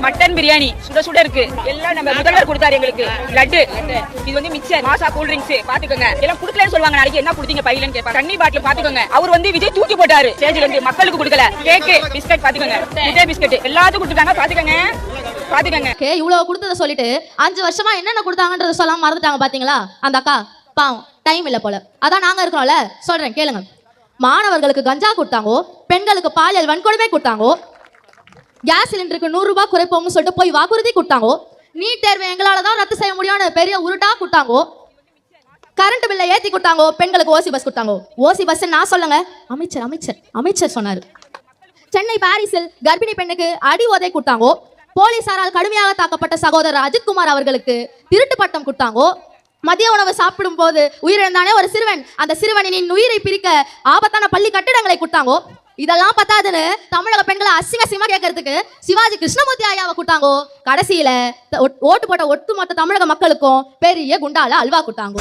Mutton biryani சுட சுட இருக்கு. எல்லாம் நம்ம முதல்வர் கொடுத்தாரு எங்களுக்கு. லட்டு இது வந்து மிக்சர், மாசா கூல் ட்ரிங்க்ஸ் பாத்துக்கோங்க. எல்லாம் குடுக்கலன்னு சொல்லுவாங்க. நாளைக்கு என்ன குடுத்தீங்க பையிலன்னு கேட்பாங்க. தண்ணி பாட்டில் பாத்துக்கோங்க. அவர் வந்து விஜய் தூக்கி போட்டாரு ஸ்டேஜ்ல இருந்து. மக்களுக்கு கொடுக்கல. கேக் பிஸ்கட் பாத்துக்கோங்க. விஜய் பிஸ்கட் எல்லாத்துக்கும் கொடுத்தாங்க. பாத்துக்கோங்க பாத்துக்கோங்க. இவ்வளவு கொடுத்தத சொல்லிட்டு 5 வருஷமா என்னென்ன கொடுத்தாங்கன்றத சொல்லாம மறந்துட்டாங்க பாத்தீங்களா அந்த அக்கா. பாவம், டைம் இல்ல போல. அதான் நாங்க இருக்கோம்ல, சொல்றேன் கேளுங்க. மாணவர்களுக்கு கஞ்சா கொடுத்தாங்கோ, பெண்களுக்கு பாலியல் வன்கொடுமை கொடுத்தாங்கோ, கேஸ் சிலிண்டருக்கு 100 ரூபாய் குறைப்போம்னு சொல்லிட்டு போய் வாக்குறுதி கொடுத்தாங்கோ, நீட் தேர்வை எங்களால தான் ரத்து செய்ய முடியும்னு பெரிய உருட்டா கொடுத்தாங்கோ, கரண்ட் பில்லை ஏத்தி கொடுத்தாங்கோ, பெண்களுக்கு ஓசி பஸ் கொடுத்தாங்கோ. ஓசி பஸ் நான் சொல்லுங்க, அமைச்சர் அமைச்சர் அமைச்சர் சொன்னாரு. சென்னை பாரிஸில் கர்ப்பிணி பெண்ணுக்கு அடி உதை கொடுத்தாங்கோ, போலீசாரால் கடுமையாக தாக்கப்பட்ட சகோதரர் அஜித்குமார் அவர்களுக்கு திருட்டு பட்டம் கொடுத்தாங்கோ, மதிய உணவு சாப்பிடும் போது உயிரிழந்தானே ஒரு சிறுவன், அந்த சிறுவனின் உயிரை பிரிக்க ஆபத்தான பள்ளி கட்டிடங்களை கொடுத்தாங்கோ. இதெல்லாம் பத்தாதுன்னு தமிழக பெண்களை அசிங்கமா கேட்கறதுக்கு சிவாஜி கிருஷ்ணமூர்த்தி ஐயாவை கொடுத்தாங்கோ. கடைசியில ஓட்டு போட்ட ஒட்டுமொத்த தமிழக மக்களுக்கும் பெரிய குண்டால அல்வா கொடுத்தாங்கோ.